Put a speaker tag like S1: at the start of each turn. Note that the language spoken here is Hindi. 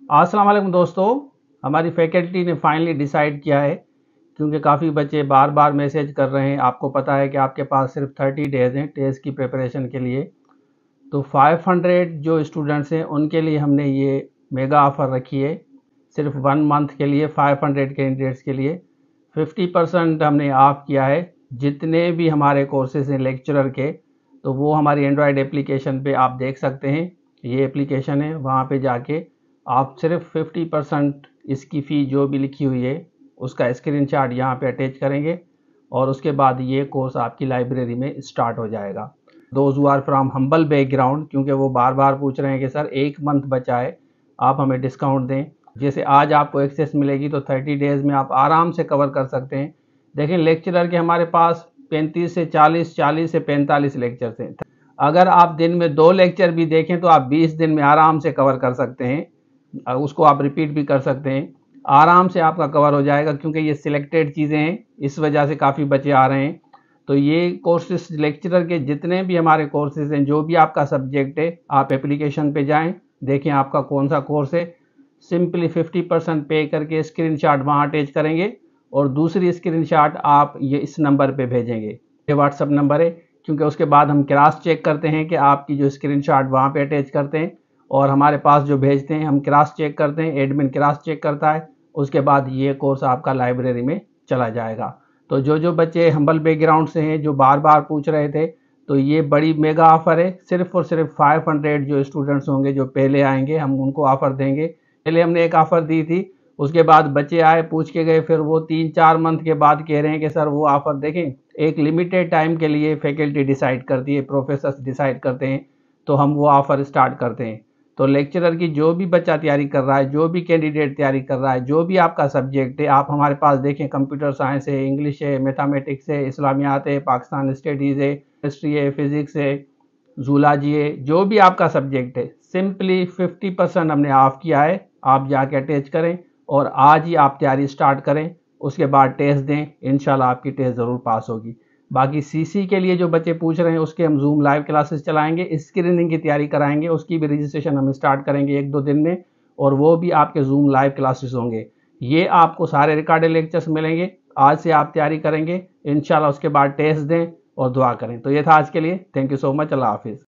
S1: अस्सलाम वालेकुम दोस्तों, हमारी फैकल्टी ने फाइनली डिसाइड किया है, क्योंकि काफ़ी बच्चे बार बार मैसेज कर रहे हैं। आपको पता है कि आपके पास सिर्फ 30 डेज़ हैं टेस्ट की प्रिपरेशन के लिए। तो 500 जो स्टूडेंट्स हैं उनके लिए हमने ये मेगा ऑफ़र रखी है। सिर्फ 1 मंथ के लिए 500 कैंडिडेट्स के लिए 50% हमने ऑफ किया है। जितने भी हमारे कोर्सेज हैं लेक्चरर के, तो वो हमारी एंड्रॉयड एप्लीकेशन पे आप देख सकते हैं। ये एप्लीकेशन है, वहाँ पे जाके आप सिर्फ 50% इसकी फ़ी जो भी लिखी हुई है उसका स्क्रीनशॉट यहाँ पे अटैच करेंगे और उसके बाद ये कोर्स आपकी लाइब्रेरी में स्टार्ट हो जाएगा। Those who are from humble background, क्योंकि वो बार बार पूछ रहे हैं कि सर 1 मंथ बचा है, आप हमें डिस्काउंट दें। जैसे आज आपको एक्सेस मिलेगी तो 30 डेज़ में आप आराम से कवर कर सकते हैं। देखें, लेक्चरर के हमारे पास 35 से 40, 40 से 45 लेक्चर्स हैं। अगर आप दिन में 2 लेक्चर भी देखें तो आप 20 दिन में आराम से कवर कर सकते हैं। उसको आप रिपीट भी कर सकते हैं, आराम से आपका कवर हो जाएगा, क्योंकि ये सिलेक्टेड चीज़ें हैं, इस वजह से काफ़ी बच्चे आ रहे हैं। तो ये कोर्सेज लेक्चरर के जितने भी हमारे कोर्सेज हैं, जो भी आपका सब्जेक्ट है, आप एप्लीकेशन पे जाएं, देखें आपका कौन सा कोर्स है। सिंपली 50% पे करके स्क्रीनशॉट वहाँ अटैच करेंगे और दूसरी स्क्रीनशॉट आप ये इस नंबर पे भेजेंगे। ये व्हाट्सअप नंबर है, क्योंकि उसके बाद हम क्रॉस चेक करते हैं कि आपकी जो स्क्रीनशॉट वहाँ पे अटैच करते हैं और हमारे पास जो भेजते हैं हम क्रॉस चेक करते हैं, एडमिन क्रॉस चेक करता है। उसके बाद ये कोर्स आपका लाइब्रेरी में चला जाएगा। तो जो बच्चे हम्बल बैकग्राउंड से हैं, जो बार बार पूछ रहे थे, तो ये बड़ी मेगा ऑफ़र है। सिर्फ और सिर्फ 500 जो स्टूडेंट्स होंगे जो पहले आएंगे, हम उनको ऑफ़र देंगे। पहले हमने एक ऑफ़र दी थी, उसके बाद बच्चे आए, पूछ के गए, फिर वो 3-4 मंथ के बाद कह रहे हैं कि सर वो ऑफ़र देखें। एक लिमिटेड टाइम के लिए फैकल्टी डिसाइड करती है, प्रोफेसर्स डिसाइड करते हैं, तो हम वो ऑफ़र स्टार्ट करते हैं। तो लेक्चरर की जो भी बच्चा तैयारी कर रहा है, जो भी कैंडिडेट तैयारी कर रहा है, जो भी आपका सब्जेक्ट है, आप हमारे पास देखें, कंप्यूटर साइंस है, इंग्लिश है, मैथमेटिक्स है, इस्लामियात है, पाकिस्तान स्टडीज़ है, हिस्ट्री है, फिज़िक्स है, जूलॉजी है, जो भी आपका सब्जेक्ट है, सिंपली 50% हमने ऑफ किया है। आप जाके अटैच करें और आज ही आप तैयारी स्टार्ट करें, उसके बाद टेस्ट दें, इंशाल्लाह आपकी टेस्ट ज़रूर पास होगी। बाकी सीसी के लिए जो बच्चे पूछ रहे हैं, उसके हम जूम लाइव क्लासेस चलाएंगे, स्क्रीनिंग की तैयारी कराएंगे, उसकी भी रजिस्ट्रेशन हम स्टार्ट करेंगे 1-2 दिन में, और वो भी आपके जूम लाइव क्लासेस होंगे। ये आपको सारे रिकॉर्डेड लेक्चर्स मिलेंगे। आज से आप तैयारी करेंगे इंशाल्लाह, उसके बाद टेस्ट दें और दुआ करें। तो ये था आज के लिए। Thank you so much. अल्लाह हाफिज़।